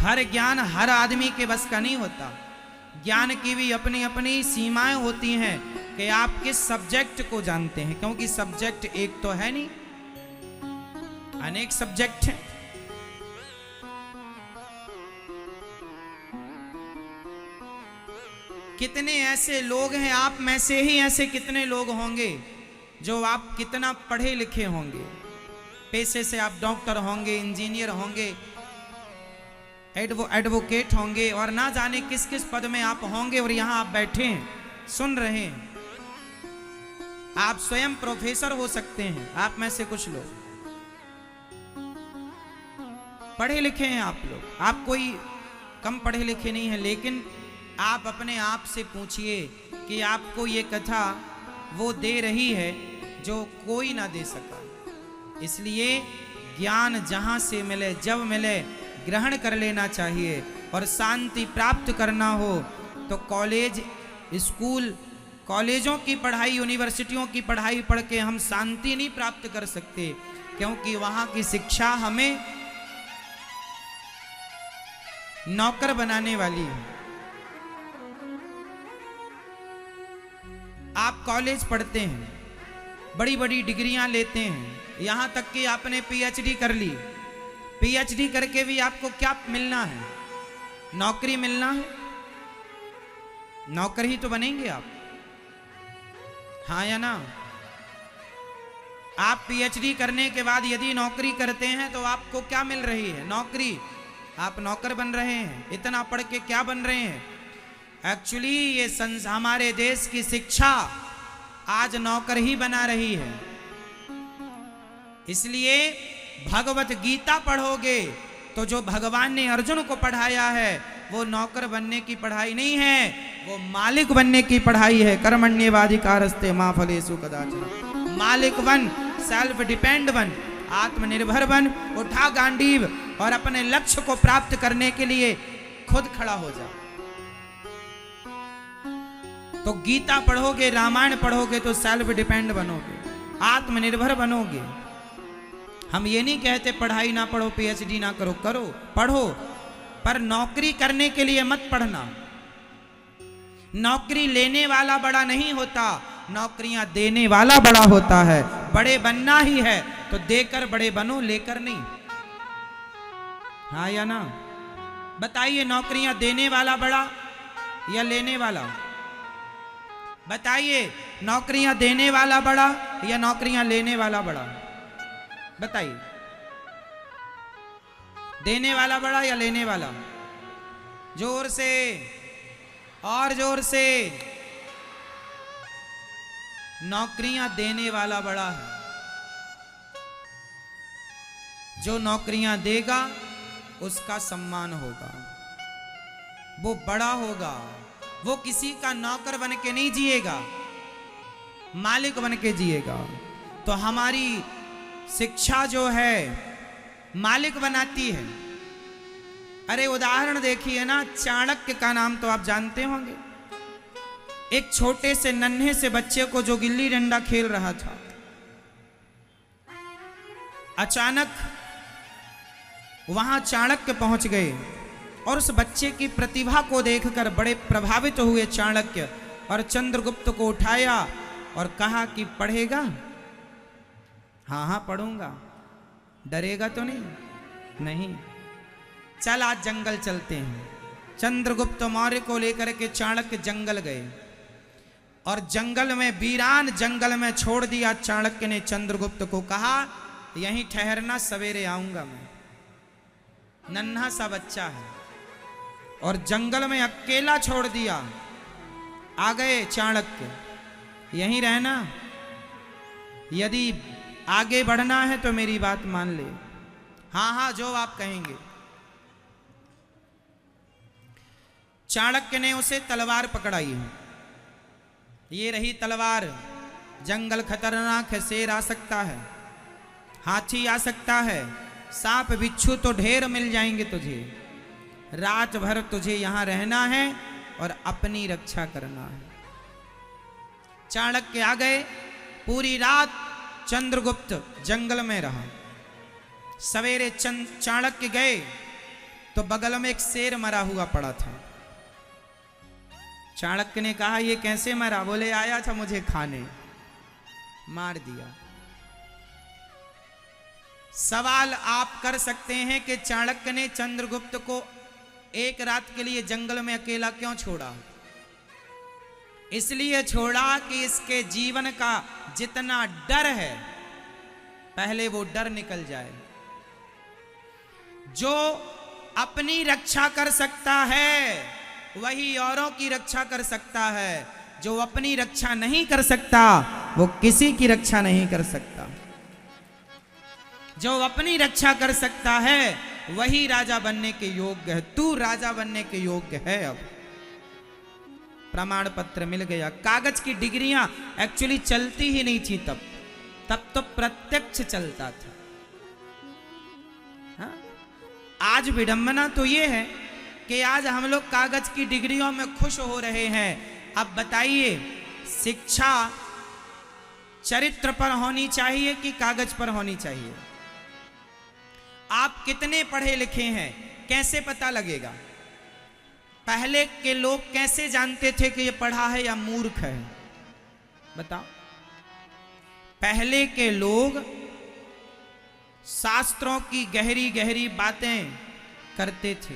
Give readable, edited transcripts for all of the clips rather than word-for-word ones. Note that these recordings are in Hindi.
हर ज्ञान हर आदमी के बस का नहीं होता। ज्ञान की भी अपनी अपनी सीमाएं होती हैं कि आप किस सब्जेक्ट को जानते हैं, क्योंकि सब्जेक्ट एक तो है नहीं, अनेक सब्जेक्ट हैं। कितने ऐसे लोग हैं, आप में से ही ऐसे कितने लोग होंगे जो आप कितना पढ़े लिखे होंगे, पेशे से आप डॉक्टर होंगे, इंजीनियर होंगे, एडवोकेट होंगे और ना जाने किस किस पद में आप होंगे, और यहां आप बैठे हैं सुन रहे हैं। आप स्वयं प्रोफेसर हो सकते हैं। आप में से कुछ लोग पढ़े लिखे हैं, आप लोग, आप कोई कम पढ़े लिखे नहीं हैं, लेकिन आप अपने आप से पूछिए कि आपको ये कथा वो दे रही है जो कोई ना दे सका। इसलिए ज्ञान जहां से मिले, जब मिले, ग्रहण कर लेना चाहिए। और शांति प्राप्त करना हो तो कॉलेज, स्कूल, कॉलेजों की पढ़ाई, यूनिवर्सिटियों की पढ़ाई पढ़ के हम शांति नहीं प्राप्त कर सकते, क्योंकि वहां की शिक्षा हमें नौकर बनाने वाली है। आप कॉलेज पढ़ते हैं, बड़ी बड़ी डिग्रियां लेते हैं, यहां तक कि आपने पीएचडी कर ली। पीएचडी करके भी आपको क्या मिलना है? नौकरी मिलना है। नौकर ही तो बनेंगे आप, हाँ या ना? आप पीएचडी करने के बाद यदि नौकरी करते हैं तो आपको क्या मिल रही है? नौकरी। आप नौकर बन रहे हैं। इतना पढ़ के क्या बन रहे हैं? एक्चुअली ये हमारे देश की शिक्षा आज नौकर ही बना रही है। इसलिए भगवत गीता पढ़ोगे तो जो भगवान ने अर्जुन को पढ़ाया है वो नौकर बनने की पढ़ाई नहीं है, वो मालिक बनने की पढ़ाई है। कर्मण्येवाधिकारस्ते मा फलेषु कदाचन। मालिक बन, सेल्फ डिपेंड बन, आत्मनिर्भर बन, उठा गांडीव और अपने लक्ष्य को प्राप्त करने के लिए खुद खड़ा हो जा। तो गीता पढ़ोगे, रामायण पढ़ोगे तो सेल्फ डिपेंड बनोगे, आत्मनिर्भर बनोगे। हम ये नहीं कहते पढ़ाई ना पढ़ो, पीएचडी ना करो, करो, पढ़ो, पर नौकरी करने के लिए मत पढ़ना। नौकरी लेने वाला बड़ा नहीं होता, नौकरियां देने वाला बड़ा होता है। बड़े बनना ही है तो देकर बड़े बनो, लेकर नहीं। हाँ या ना? बताइए, नौकरियां देने वाला बड़ा या लेने वाला? बताइए, नौकरियां देने वाला बड़ा या नौकरियां लेने वाला बड़ा? बताइए, देने वाला बड़ा या लेने वाला? जोर से और जोर से। नौकरियां देने वाला बड़ा है। जो नौकरियां देगा उसका सम्मान होगा, वो बड़ा होगा। वो किसी का नौकर बन के नहीं जिएगा, मालिक बन के जिएगा। तो हमारी शिक्षा जो है मालिक बनाती है। अरे उदाहरण देखिए ना, चाणक्य का नाम तो आप जानते होंगे। एक छोटे से नन्हे से बच्चे को जो गिल्ली डंडा खेल रहा था, अचानक वहां चाणक्य पहुंच गए और उस बच्चे की प्रतिभा को देखकर बड़े प्रभावित हुए चाणक्य, और चंद्रगुप्त को उठाया और कहा कि पढ़ेगा? हाँ हाँ पढ़ूंगा। डरेगा तो नहीं? नहीं। चल आज जंगल चलते हैं। चंद्रगुप्त मौर्य को लेकर के चाणक्य जंगल गए और जंगल में, वीरान जंगल में छोड़ दिया। चाणक्य ने चंद्रगुप्त को कहा यहीं ठहरना, सवेरे आऊंगा मैं। नन्हा सा बच्चा है और जंगल में अकेला छोड़ दिया। आ गए चाणक्य, यहीं रहना, यदि आगे बढ़ना है तो मेरी बात मान ले। हाँ हाँ जो आप कहेंगे। चाणक्य ने उसे तलवार पकड़ाई है। ये रही तलवार। जंगल खतरनाक है, शेर आ सकता है, हाथी आ सकता है, सांप बिच्छू तो ढेर मिल जाएंगे तुझे। रात भर तुझे यहां रहना है और अपनी रक्षा करना है। चाणक्य आ गए। पूरी रात चंद्रगुप्त जंगल में रहा। सवेरे चाणक्य गए तो बगल में एक शेर मरा हुआ पड़ा था। चाणक्य ने कहा ये कैसे मरा? बोले आया था मुझे खाने, मार दिया। सवाल आप कर सकते हैं कि चाणक्य ने चंद्रगुप्त को एक रात के लिए जंगल में अकेला क्यों छोड़ा? इसलिए छोड़ा कि इसके जीवन का जितना डर है पहले वो डर निकल जाए। जो अपनी रक्षा कर सकता है वही औरों की रक्षा कर सकता है। जो अपनी रक्षा नहीं कर सकता वो किसी की रक्षा नहीं कर सकता। जो अपनी रक्षा कर सकता है वही राजा बनने के योग्य है। तू राजा बनने के योग्य है। अब प्रमाण पत्र मिल गया। कागज की डिग्रियां एक्चुअली चलती ही नहीं थी तब तो प्रत्यक्ष चलता था। हाँ? आज विडंबना तो ये है कि आज हम लोग कागज की डिग्रियों में खुश हो रहे हैं। अब बताइए, शिक्षा चरित्र पर होनी चाहिए कि कागज पर होनी चाहिए? आप कितने पढ़े लिखे हैं कैसे पता लगेगा? पहले के लोग कैसे जानते थे कि ये पढ़ा है या मूर्ख है? बताओ। पहले के लोग शास्त्रों की गहरी गहरी बातें करते थे।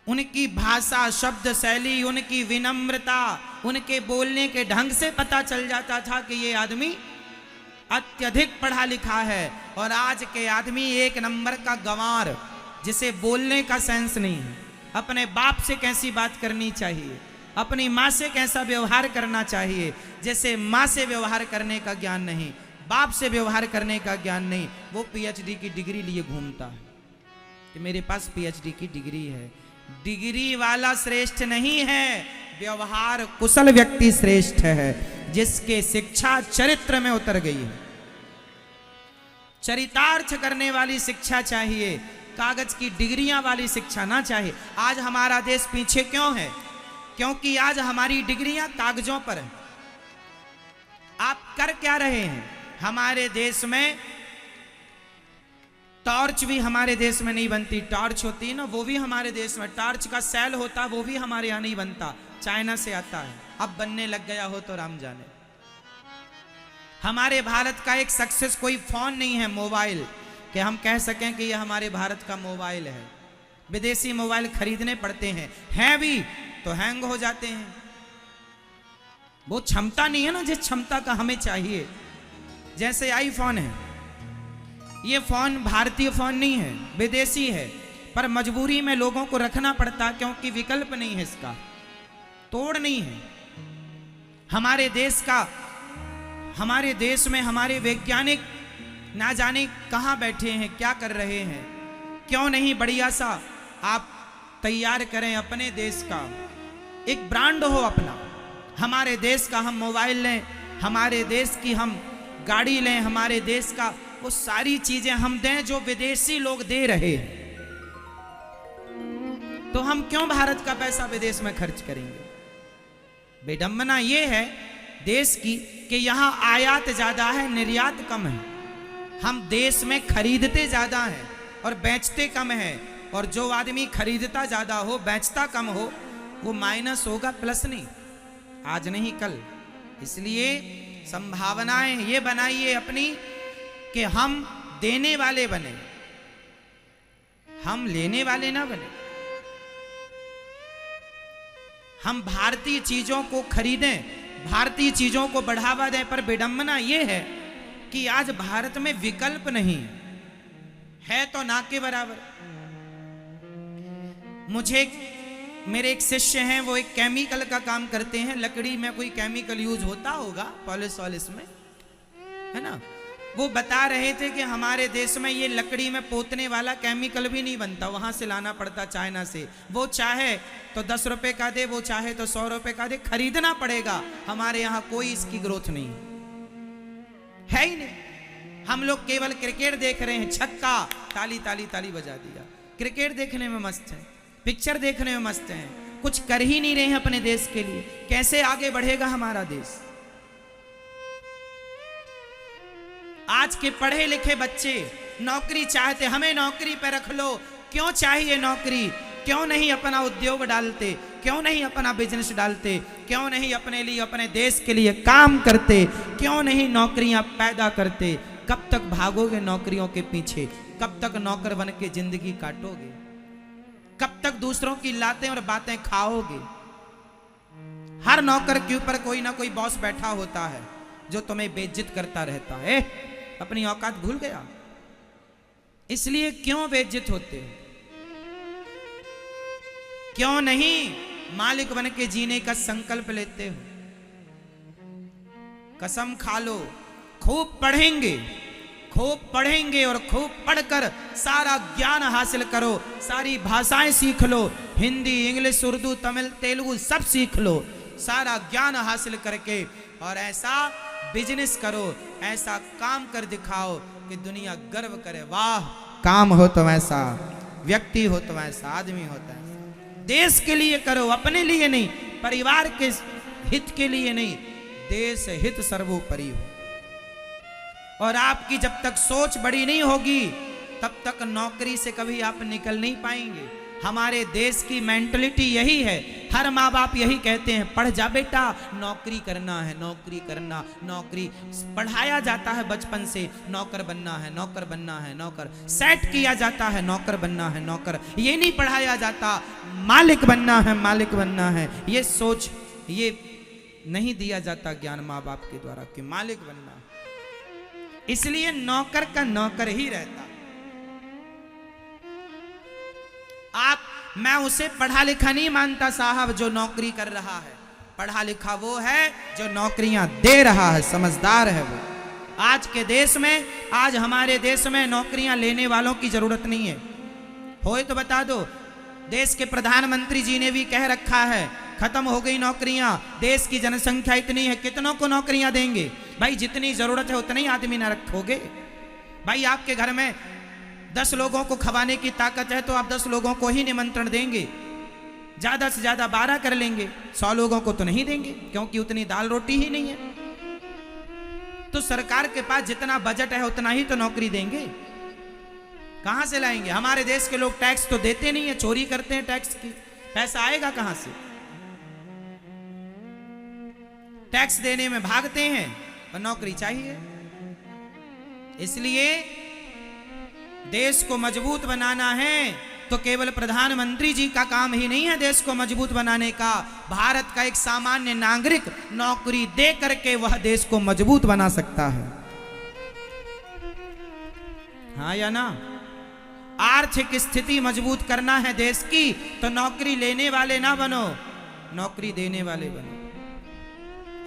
उनकी भाषा, शब्द शैली, उनकी विनम्रता, उनके बोलने के ढंग से पता चल जाता था कि ये आदमी अत्यधिक पढ़ा लिखा है। और आज के आदमी एक नंबर का गंवार, जिसे बोलने का सेंस नहीं है। अपने बाप से कैसी बात करनी चाहिए, अपनी माँ से कैसा व्यवहार करना चाहिए, जैसे माँ से व्यवहार करने का ज्ञान नहीं, बाप से व्यवहार करने का ज्ञान नहीं। वो पीएचडी की डिग्री लिए घूमता है कि मेरे पास पीएचडी की डिग्री है। डिग्री वाला श्रेष्ठ नहीं है, व्यवहार कुशल व्यक्ति श्रेष्ठ है, जिसके शिक्षा चरित्र में उतर गई है। चरितार्थ करने वाली शिक्षा चाहिए, कागज की डिग्रियां वाली शिक्षा ना चाहिए। आज हमारा देश पीछे क्यों है? क्योंकि आज हमारी डिग्रियां कागजों पर हैं। आप कर क्या रहे हैं? हमारे देश में टॉर्च भी हमारे देश में नहीं बनती। टॉर्च होती है ना, वो भी हमारे देश में। टॉर्च का सेल होता, वो भी हमारे यहाँ नहीं बनता, चाइना से आता है। अब बनने लग गया हो तो राम जाने। हमारे भारत का एक सक्सेस कोई फोन नहीं है, मोबाइल, कि हम कह सकें कि ये हमारे भारत का मोबाइल है। विदेशी मोबाइल खरीदने पड़ते हैं भी तो हैंग हो जाते हैं। वो क्षमता नहीं है ना जिस क्षमता का हमें चाहिए। जैसे आईफोन है, ये फोन भारतीय फोन नहीं है, विदेशी है, पर मजबूरी में लोगों को रखना पड़ता क्योंकि विकल्प नहीं है इसका, तोड़ नहीं है। हमारे देश में हमारे वैज्ञानिक ना जाने कहां बैठे हैं, क्या कर रहे हैं। क्यों नहीं बढ़िया सा आप तैयार करें अपने देश का, एक ब्रांड हो अपना। हमारे देश का हम मोबाइल लें, हमारे देश की हम गाड़ी लें, हमारे देश का वो सारी चीजें हम दें जो विदेशी लोग दे रहे हैं। तो हम क्यों भारत का पैसा विदेश में खर्च करेंगे? विडंबना ये है देश की कि यहां आयात ज्यादा है, निर्यात कम है। हम देश में खरीदते ज्यादा हैं और बेचते कम है। और जो आदमी खरीदता ज्यादा हो, बेचता कम हो, वो माइनस होगा, प्लस नहीं। आज नहीं कल। इसलिए संभावनाएं ये बनाइए अपनी कि हम देने वाले बने, हम लेने वाले ना बने। हम भारतीय चीजों को खरीदें, भारतीय चीजों को बढ़ावा दें। पर विडंबना ये है कि आज भारत में विकल्प नहीं है तो ना के बराबर। मेरे एक शिष्य हैं, वो एक केमिकल का काम करते हैं। लकड़ी में कोई केमिकल यूज होता होगा पॉलिश वॉलिश में, है ना। वो बता रहे थे कि हमारे देश में ये लकड़ी में पोतने वाला केमिकल भी नहीं बनता, वहां से लाना पड़ता चाइना से। वो चाहे तो 10 रुपए का दे, वो चाहे तो 100 रुपए का दे, खरीदना पड़ेगा। हमारे यहाँ कोई इसकी ग्रोथ नहीं है ही नहीं। हम लोग केवल क्रिकेट देख रहे हैं, छक्का, ताली ताली ताली बजा दिया। क्रिकेट देखने में मस्त है, पिक्चर देखने में मस्त हैं, कुछ कर ही नहीं रहे हैं अपने देश के लिए। कैसे आगे बढ़ेगा हमारा देश? आज के पढ़े लिखे बच्चे नौकरी चाहते, हमें नौकरी पे रख लो, क्यों चाहिए नौकरी? क्यों नहीं अपना उद्योग डालते? क्यों नहीं अपना बिजनेस डालते? क्यों नहीं अपने लिए, अपने देश के लिए काम करते? क्यों नहीं नौकरियां पैदा करते? कब तक भागोगे नौकरियों के पीछे? कब तक नौकर बन के जिंदगी काटोगे? कब तक दूसरों की लातें और बातें खाओगे? हर नौकर के ऊपर कोई ना कोई बॉस बैठा होता है जो तुम्हें बेइज्जत करता रहता है। अपनी औकात भूल गया? इसलिए क्यों बेइज्जत होते हो? क्यों नहीं मालिक बन के जीने का संकल्प लेते हो? कसम खा लो, खूब पढ़ेंगे और खूब पढ़कर सारा ज्ञान हासिल करो, सारी भाषाएं सीख लो, हिंदी, इंग्लिश, उर्दू, तमिल, तेलुगु सब सीख लो, सारा ज्ञान हासिल करके और ऐसा बिजनेस करो, ऐसा काम कर दिखाओ कि दुनिया गर्व करे, वाह काम हो तो ऐसा, व्यक्ति हो तो ऐसा, आदमी होता है। देश के लिए करो, अपने लिए नहीं, परिवार के हित के लिए नहीं, देश हित सर्वोपरि हो। और आपकी जब तक सोच बड़ी नहीं होगी तब तक नौकरी से कभी आप निकल नहीं पाएंगे। हमारे देश की मेंटलिटी यही है, हर माँ बाप यही कहते हैं, पढ़ जा बेटा, नौकरी करना है, नौकरी करना, नौकरी पढ़ाया जाता है बचपन से, नौकर बनना है, नौकर बनना है, नौकर सेट किया जाता है, नौकर बनना है, नौकर, ये नहीं पढ़ाया जाता मालिक बनना है, मालिक बनना है। ये सोच, ये नहीं दिया जाता ज्ञान माँ बाप के द्वारा कि मालिक बनना है। इसलिए नौकर का नौकर ही रहता। मैं उसे पढ़ा लिखा नहीं मानता साहब जो नौकरी कर रहा है, पढ़ा लिखा वो है जो नौकरियां दे रहा है, समझदार है वो। आज के देश में, आज हमारे देश में नौकरियां लेने वालों की जरूरत नहीं है। होए तो बता दो, देश के प्रधानमंत्री जी ने भी कह रखा है, खत्म हो गई नौकरियां, देश की जनसंख्या इतनी है, कितनों को नौकरियां देंगे? भाई जितनी जरूरत है उतने ही आदमी ना रखोगे। भाई आपके घर में 10 लोगों को खवाने की ताकत है तो आप 10 लोगों को ही निमंत्रण देंगे, ज्यादा से ज्यादा 12 कर लेंगे, 100 लोगों को तो नहीं देंगे क्योंकि उतनी दाल रोटी ही नहीं है। तो सरकार के पास जितना बजट है उतना ही तो नौकरी देंगे, कहां से लाएंगे? हमारे देश के लोग टैक्स तो देते नहीं है, चोरी करते हैं टैक्स की, पैसा आएगा कहां से? टैक्स देने में भागते हैं और नौकरी चाहिए। इसलिए देश को मजबूत बनाना है तो केवल प्रधानमंत्री जी का काम ही नहीं है देश को मजबूत बनाने का। भारत का एक सामान्य नागरिक नौकरी दे करके वह देश को मजबूत बना सकता है। हाँ या ना? आर्थिक स्थिति मजबूत करना है देश की तो नौकरी लेने वाले ना बनो, नौकरी देने वाले बनो।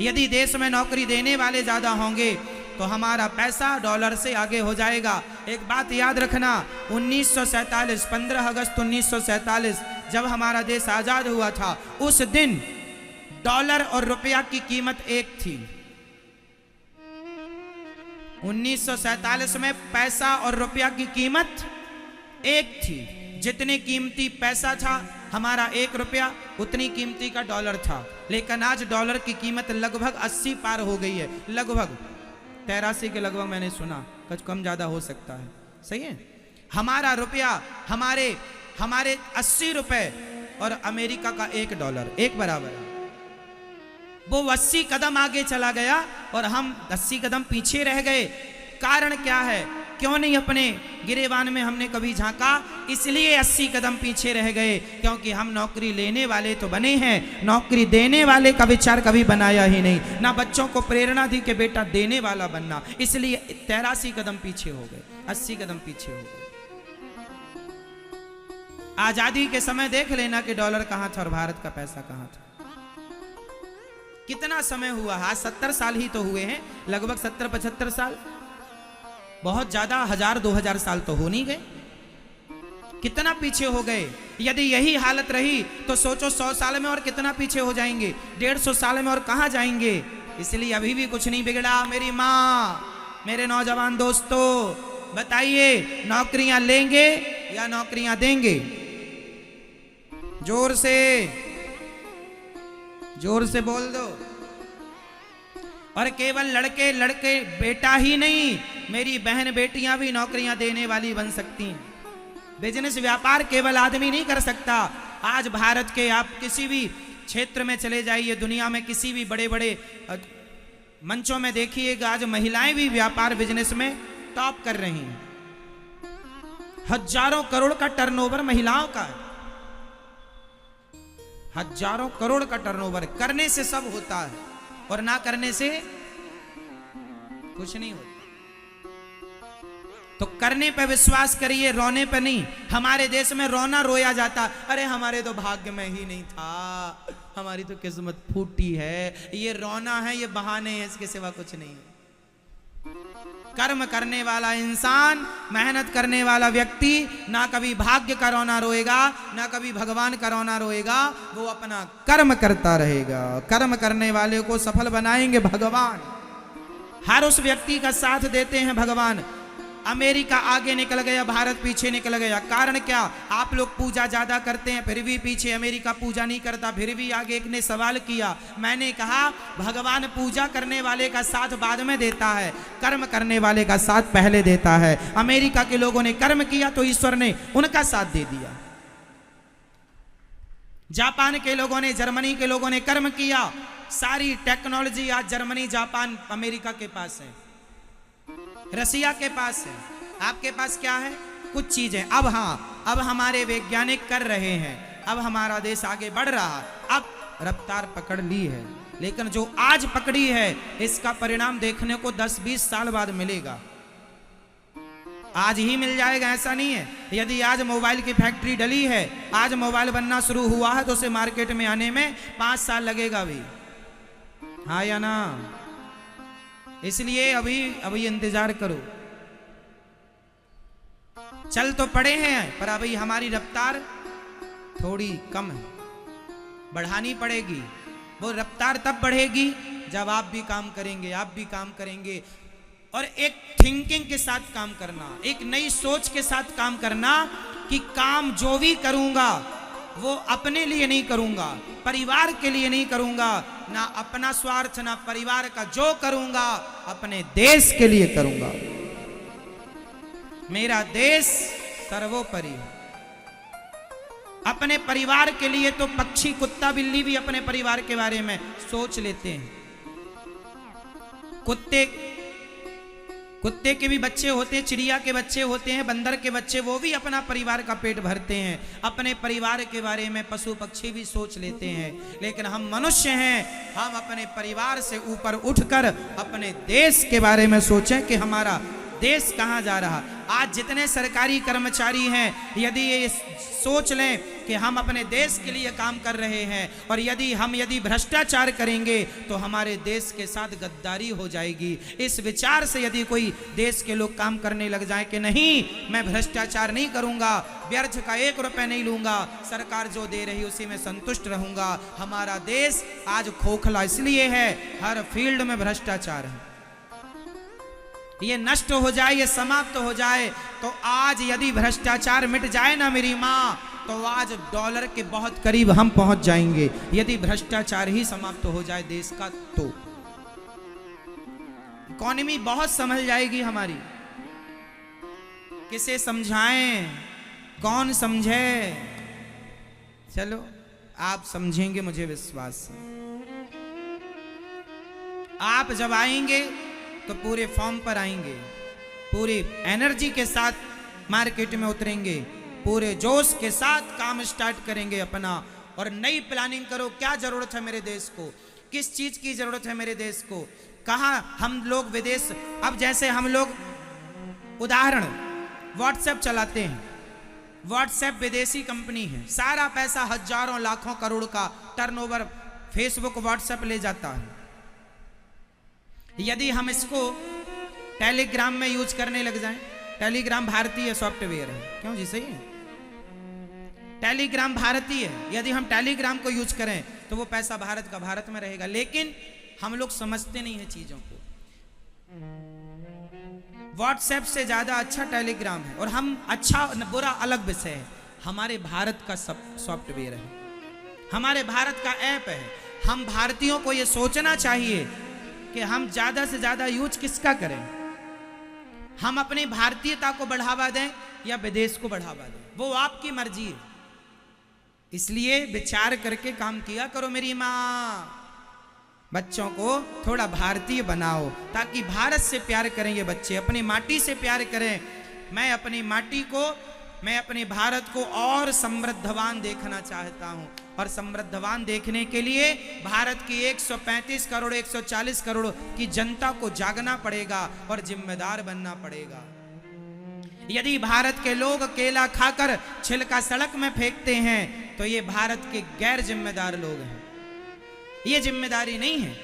यदि देश में नौकरी देने वाले ज्यादा होंगे तो हमारा पैसा डॉलर से आगे हो जाएगा। एक बात याद रखना, 1947 15 अगस्त 1947 जब हमारा देश आजाद हुआ था, उस दिन डॉलर और रुपया की कीमत एक थी। 1947 में पैसा और रुपया की कीमत एक थी। जितनी कीमती पैसा था हमारा 1 रुपया, उतनी कीमती का डॉलर था। लेकिन आज डॉलर की कीमत लगभग 80 पार हो गई है, लगभग 83 के लगभग मैंने सुना, कुछ कम ज्यादा हो सकता है। सही है? हमारा रुपया, हमारे 80 रुपए और अमेरिका का $1 एक बराबर है। वो 80 कदम आगे चला गया और हम 80 कदम पीछे रह गए। कारण क्या है? क्यों नहीं अपने गिरेबान में हमने कभी झांका? इसलिए 80 कदम पीछे रह गए क्योंकि हम नौकरी लेने वाले तो बने हैं, नौकरी देने वाले का विचार कभी बनाया ही नहीं, ना बच्चों को प्रेरणा दी कि बेटा देने वाला बनना। इसलिए 83 कदम पीछे हो गए, 80 कदम पीछे हो गए। आजादी के समय देख लेना कि डॉलर कहां था और भारत का पैसा कहां था। कितना समय हुआ? आज 70 साल ही तो हुए हैं, लगभग 70-75 साल, बहुत ज्यादा 1000-2000 साल तो हो नहीं गए। कितना पीछे हो गए। यदि यही हालत रही तो सोचो 100 साल में और कितना पीछे हो जाएंगे, 150 साल में और कहां जाएंगे। इसलिए अभी भी कुछ नहीं बिगड़ा। मेरी माँ, मेरे नौजवान दोस्तों, बताइए नौकरियां लेंगे या नौकरियां देंगे? जोर से बोल दो। और केवल लड़के बेटा ही नहीं, मेरी बहन बेटियां भी नौकरियां देने वाली बन सकती हैं। बिजनेस व्यापार केवल आदमी नहीं कर सकता। आज भारत के आप किसी भी क्षेत्र में चले जाइए, दुनिया में किसी भी बड़े बड़े मंचों में देखिएगा, आज महिलाएं भी व्यापार बिजनेस में टॉप कर रही हैं। हजारों करोड़ का टर्नओवर महिलाओं का है, हजारों करोड़ का टर्नओवर। करने से सब होता है और ना करने से कुछ नहीं होता। तो करने पे विश्वास करिए, रोने पे नहीं। हमारे देश में रोना रोया जाता, अरे हमारे तो भाग्य में ही नहीं था, हमारी तो किस्मत फूटी है। ये रोना है, ये बहाने हैं, इसके सिवा कुछ नहीं है। कर्म करने वाला इंसान, मेहनत करने वाला व्यक्ति ना कभी भाग्य का रोना रोएगा, ना कभी भगवान का रोना रोएगा। वो अपना कर्म करता रहेगा। कर्म करने वाले को सफल बनाएंगे भगवान। हर उस व्यक्ति का साथ देते हैं भगवान। अमेरिका आगे निकल गया, भारत पीछे निकल गया। कारण क्या? आप लोग पूजा ज्यादा करते हैं, फिर भी पीछे अमेरिका पूजा नहीं करता। फिर भी आगे एक ने सवाल किया, मैंने कहा भगवान पूजा करने वाले का साथ बाद में देता है, कर्म करने वाले का साथ पहले देता है। अमेरिका के लोगों ने कर्म किया तो ईश्वर ने उनका साथ दे दिया। जापान के लोगों ने, जर्मनी के लोगों ने कर्म किया। सारी टेक्नोलॉजी आज जर्मनी, जापान, अमेरिका के पास है, रसिया के पास है। आपके पास क्या है? कुछ चीजें। अब हाँ, अब हमारे वैज्ञानिक कर रहे हैं, अब हमारा देश आगे बढ़ रहा, अब रफ्तार पकड़ ली है। लेकिन जो आज पकड़ी है, इसका परिणाम देखने को 10-20 साल बाद मिलेगा। आज ही मिल जाएगा ऐसा नहीं है। यदि आज मोबाइल की फैक्ट्री डली है, आज मोबाइल बनना शुरू हुआ है, तो उसे मार्केट में आने में 5 साल लगेगा भी। हाँ या ना? इसलिए अभी इंतजार करो। चल तो पड़े हैं, पर अभी हमारी रफ्तार थोड़ी कम है, बढ़ानी पड़ेगी। वो रफ्तार तब बढ़ेगी जब आप भी काम करेंगे, आप भी काम करेंगे। और एक थिंकिंग के साथ काम करना, एक नई सोच के साथ काम करना कि काम जो भी करूंगा वो अपने लिए नहीं करूंगा, परिवार के लिए नहीं करूंगा, ना अपना स्वार्थ ना परिवार का। जो करूंगा अपने देश के लिए करूंगा। मेरा देश सर्वोपरि। अपने परिवार के लिए तो पक्षी, कुत्ता, बिल्ली भी अपने परिवार के बारे में सोच लेते हैं। कुत्ते के भी बच्चे होते हैं, चिड़िया के बच्चे होते हैं, बंदर के बच्चे, वो भी अपना परिवार का पेट भरते हैं। अपने परिवार के बारे में पशु पक्षी भी सोच लेते हैं। लेकिन हम मनुष्य हैं, हम अपने परिवार से ऊपर उठकर अपने देश के बारे में सोचें कि हमारा देश कहाँ जा रहा। आज जितने सरकारी कर्मचारी हैं, यदि ये सोच लें कि हम अपने देश के लिए काम कर रहे हैं, और यदि भ्रष्टाचार करेंगे तो हमारे देश के साथ गद्दारी हो जाएगी। इस विचार से यदि कोई देश के लोग काम करने लग जाए कि नहीं, मैं भ्रष्टाचार नहीं करूंगा, व्यर्थ का 1 रुपया नहीं लूंगा, सरकार जो दे रही उसी में संतुष्ट रहूंगा। हमारा देश आज खोखला इसलिए है, हर फील्ड में भ्रष्टाचार है। ये नष्ट हो जाए, ये समाप्त हो जाए, तो आज यदि भ्रष्टाचार मिट जाए ना मेरी माँ, तो आज डॉलर के बहुत करीब हम पहुंच जाएंगे। यदि भ्रष्टाचार ही समाप्त हो जाए देश का, तो इकोनॉमी बहुत संभल जाएगी हमारी। किसे समझाएं, कौन समझे? चलो आप समझेंगे, मुझे विश्वास है। आप जब आएंगे तो पूरे फॉर्म पर आएंगे, पूरी एनर्जी के साथ मार्केट में उतरेंगे, पूरे जोश के साथ काम स्टार्ट करेंगे अपना। और नई प्लानिंग करो, क्या जरूरत है मेरे देश को, किस चीज की जरूरत है मेरे देश को, कहाँ हम लोग विदेश। अब जैसे हम लोग उदाहरण व्हाट्सएप चलाते हैं, व्हाट्सएप विदेशी कंपनी है, सारा पैसा हजारों लाखों करोड़ का टर्नओवर फेसबुक व्हाट्सएप ले जाता है। यदि हम इसको टेलीग्राम में यूज करने लग जाएं, टेलीग्राम भारतीय सॉफ्टवेयर है, क्यों जी? सही है, टेलीग्राम भारतीय है। यदि हम टेलीग्राम को यूज करें तो वो पैसा भारत का भारत में रहेगा। लेकिन हम लोग समझते नहीं है चीजों को। व्हाट्सएप से ज्यादा अच्छा टेलीग्राम है। और हम अच्छा बुरा अलग विषय है, हमारे भारत का सॉफ्टवेयर है, हमारे भारत का ऐप है। हम भारतीयों को ये सोचना चाहिए कि हम ज्यादा से ज्यादा यूज किसका करें, हम अपनी भारतीयता को बढ़ावा दें, या विदेश को बढ़ावा दें, वो आपकी मर्जी है। इसलिए विचार करके काम किया करो मेरी माँ। बच्चों को थोड़ा भारतीय बनाओ ताकि भारत से प्यार करें ये बच्चे, अपनी माटी से प्यार करें। मैं अपनी माटी को, मैं अपने भारत को और समृद्धवान देखना चाहता हूं, और समृद्धवान देखने के लिए भारत की 135 करोड़ 140 करोड़ की जनता को जागना पड़ेगा और जिम्मेदार बनना पड़ेगा। यदि भारत के लोग केला खाकर छिलका सड़क में फेंकते हैं तो ये भारत के गैर जिम्मेदार लोग हैं। ये जिम्मेदारी नहीं है,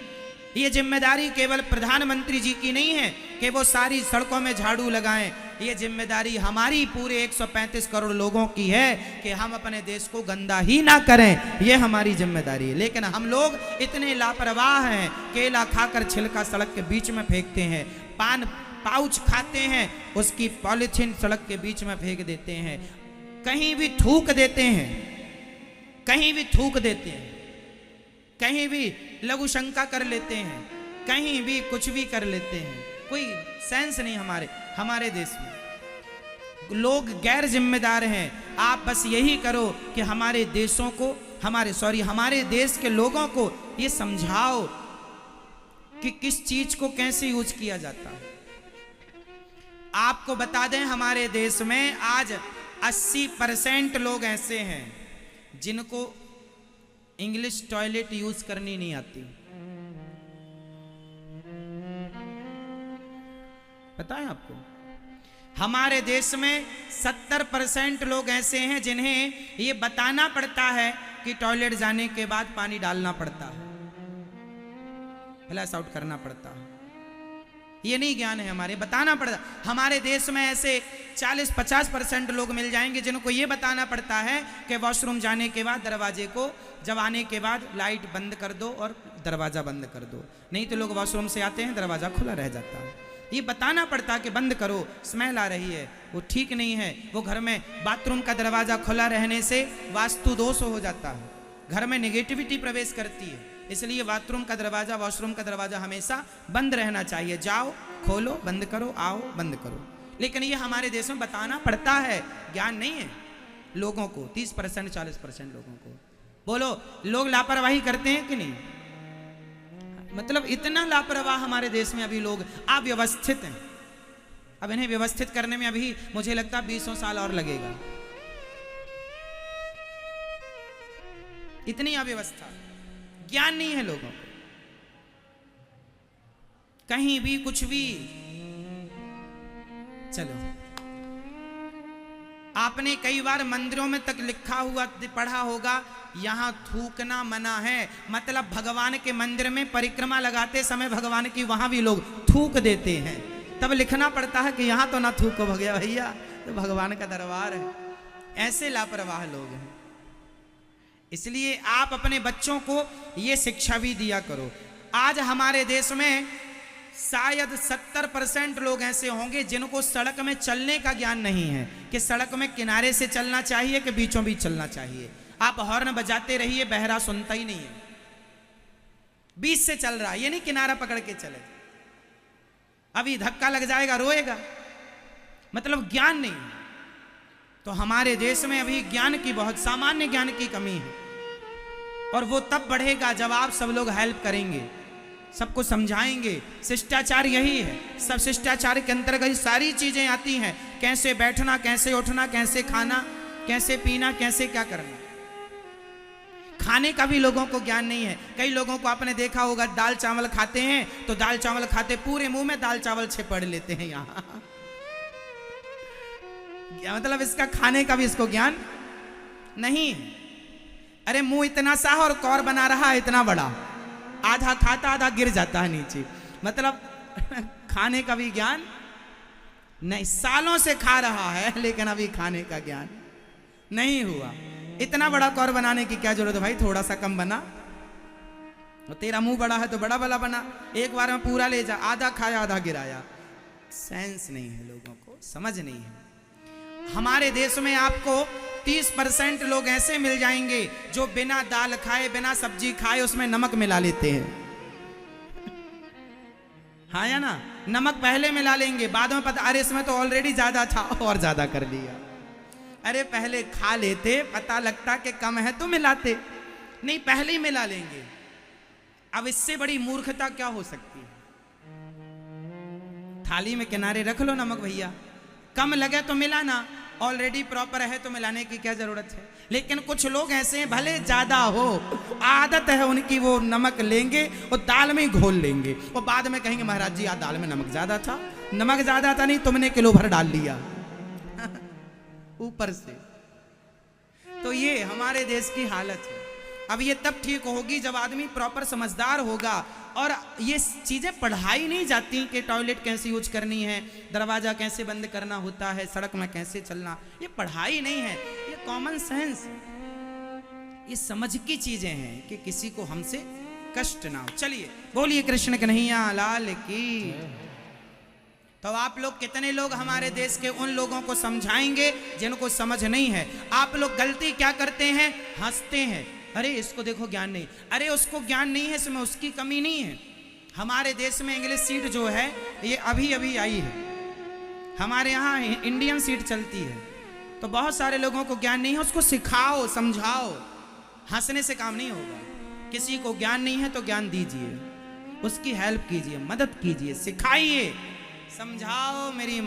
ये जिम्मेदारी केवल प्रधानमंत्री जी की नहीं है कि वो सारी सड़कों में झाड़ू लगाएं। ये जिम्मेदारी हमारी पूरे 135 करोड़ लोगों की है कि हम अपने देश को गंदा ही ना करें, ये हमारी जिम्मेदारी है। लेकिन हम लोग इतने लापरवाह हैं, केला खाकर छिलका सड़क के बीच में फेंकते हैं, पान पाउच खाते हैं उसकी पॉलिथीन सड़क के बीच में फेंक देते हैं, कहीं भी थूक देते हैं, कहीं भी थूक देते हैं, कहीं भी लघु शंका कर लेते हैं, कहीं भी कुछ भी कर लेते हैं। कोई सेंस नहीं हमारे देश में। लोग गैर जिम्मेदार हैं। आप बस यही करो कि हमारे देशों को, हमारे देश के लोगों को ये समझाओ कि किस चीज को कैसे यूज किया जाता है। आपको बता दें, हमारे देश में आज 80% लोग ऐसे हैं जिनको इंग्लिश टॉयलेट यूज करनी नहीं आती। पता है आपको? हमारे देश में 70% लोग ऐसे हैं जिन्हें ये बताना पड़ता है कि टॉयलेट जाने के बाद पानी डालना पड़ता है, फ्लैश आउट करना पड़ता है। ये नहीं ज्ञान है हमारे, बताना पड़ता। हमारे देश में ऐसे 40-50% लोग मिल जाएंगे जिनको ये बताना पड़ता है कि वॉशरूम जाने के बाद दरवाजे को, जब आने के बाद लाइट बंद कर दो और दरवाज़ा बंद कर दो, नहीं तो लोग वॉशरूम से आते हैं दरवाज़ा खुला रह जाता है। ये बताना पड़ता है कि बंद करो, स्मेल आ रही है, वो ठीक नहीं है। वो घर में बाथरूम का दरवाज़ा खुला रहने से वास्तु दोष हो जाता है, घर में नेगेटिविटी प्रवेश करती है। इसलिए बाथरूम का दरवाज़ा, वॉशरूम का दरवाज़ा हमेशा बंद रहना चाहिए। जाओ खोलो, बंद करो, आओ बंद करो। लेकिन ये हमारे देश में बताना पड़ता है, ज्ञान नहीं है लोगों को। 30% 40% लोगों को। बोलो, लोग लापरवाही करते हैं कि नहीं? मतलब इतना लापरवाह हमारे देश में अभी लोग अव्यवस्थित हैं। अब इन्हें व्यवस्थित करने में अभी मुझे लगता है 20 साल और लगेगा। इतनी अव्यवस्था, ज्ञान नहीं है लोगों को, कहीं भी कुछ भी। चलो, आपने कई बार मंदिरों में तक लिखा हुआ पढ़ा होगा, यहां थूकना मना है। मतलब भगवान के मंदिर में परिक्रमा लगाते समय भगवान की वहां भी लोग थूक देते हैं, तब लिखना पड़ता है कि यहां तो ना थूको भैया, तो भगवान का दरबार है। ऐसे लापरवाह लोग हैं। इसलिए आप अपने बच्चों को ये शिक्षा भी दिया करो। आज हमारे देश में शायद 70% लोग ऐसे होंगे जिनको सड़क में चलने का ज्ञान नहीं है कि सड़क में किनारे से चलना चाहिए कि बीचों बीच चलना चाहिए। आप हॉर्न बजाते रहिए, बहरा सुनता ही नहीं है, बीच से चल रहा है, ये नहीं किनारा पकड़ के चले, अभी धक्का लग जाएगा, रोएगा। मतलब ज्ञान नहीं। तो हमारे देश में अभी ज्ञान की, बहुत सामान्य ज्ञान की कमी है, और वो तब बढ़ेगा जब आप सब लोग हेल्प करेंगे, सबको समझाएंगे। शिष्टाचार यही है, सब शिष्टाचार के अंतर्गत सारी चीजें आती हैं। कैसे बैठना, कैसे उठना, कैसे खाना, कैसे पीना, कैसे क्या करना। खाने का भी लोगों को ज्ञान नहीं है। कई लोगों को आपने देखा होगा, दाल चावल खाते हैं तो दाल चावल खाते पूरे मुंह में दाल चावल छिपड़ लेते हैं यहाँ। मतलब इसका खाने का भी इसको ज्ञान नहीं। अरे मुंह इतना सा और कौर बना रहा है इतना बड़ा, आधा खाता आधा गिर जाता है नीचे। मतलब खाने का भी ज्ञान नहीं। सालों से खा रहा है लेकिन अभी खाने का ज्ञान नहीं हुआ। इतना बड़ा कौर बनाने की क्या जरूरत है भाई, थोड़ा सा कम बना। तेरा मुंह बड़ा है तो बड़ा बड़ा बना, एक बार में पूरा ले जा, आधा खाया आधा गिराया। सेंस नहीं है लोगों को, समझ नहीं है। हमारे देश में आपको 30% लोग ऐसे मिल जाएंगे जो बिना दाल खाए, बिना सब्जी खाए उसमें नमक मिला लेते हैं। हाँ या ना, नमक पहले मिला लेंगे, बाद में पता अरे इसमें तो ऑलरेडी ज्यादा था और ज्यादा कर दिया। अरे पहले खा लेते, पता लगता कि कम है तो मिलाते, नहीं पहले ही मिला लेंगे। अब इससे बड़ी मूर्खता क्या हो सकती है? थाली में किनारे रख लो नमक भैया, कम लगे तो मिलाना, ऑलरेडी प्रॉपर है तो मिलाने की क्या जरूरत है। लेकिन कुछ लोग ऐसे हैं, भले ज्यादा हो, आदत है उनकी, वो नमक लेंगे और दाल में ही घोल लेंगे और बाद में कहेंगे महाराज जी आज दाल में नमक ज्यादा था। नमक ज्यादा था नहीं, तुमने किलो भर डाल लिया ऊपर से। तो ये हमारे देश की हालत है। अब ये तब ठीक होगी जब आदमी प्रॉपर समझदार होगा। और ये चीजें पढ़ाई नहीं जाती कि टॉयलेट कैसे यूज करनी है, दरवाजा कैसे बंद करना होता है, सड़क में कैसे चलना, ये पढ़ाई नहीं है, ये कॉमन सेंस, ये समझ की चीजें हैं कि किसी को हमसे कष्ट ना हो। चलिए बोलिए कृष्ण कन्हैया लाल की। तो आप लोग कितने लोग हमारे देश के उन लोगों को समझाएंगे जिनको समझ नहीं है? आप लोग गलती क्या करते हैं? हंसते हैं, अरे इसको देखो ज्ञान नहीं, अरे उसको ज्ञान नहीं है, इसमें उसकी कमी नहीं है। हमारे देश में इंग्लिश सीट जो है ये अभी अभी आई है, हमारे यहाँ इंडियन सीट चलती है। तो बहुत सारे लोगों को ज्ञान नहीं है, उसको सिखाओ समझाओ, हंसने से काम नहीं होगा। किसी को ज्ञान नहीं है तो ज्ञान दीजिए, उसकी हेल्प कीजिए, मदद कीजिए, सिखाइए, समझाओ मेरी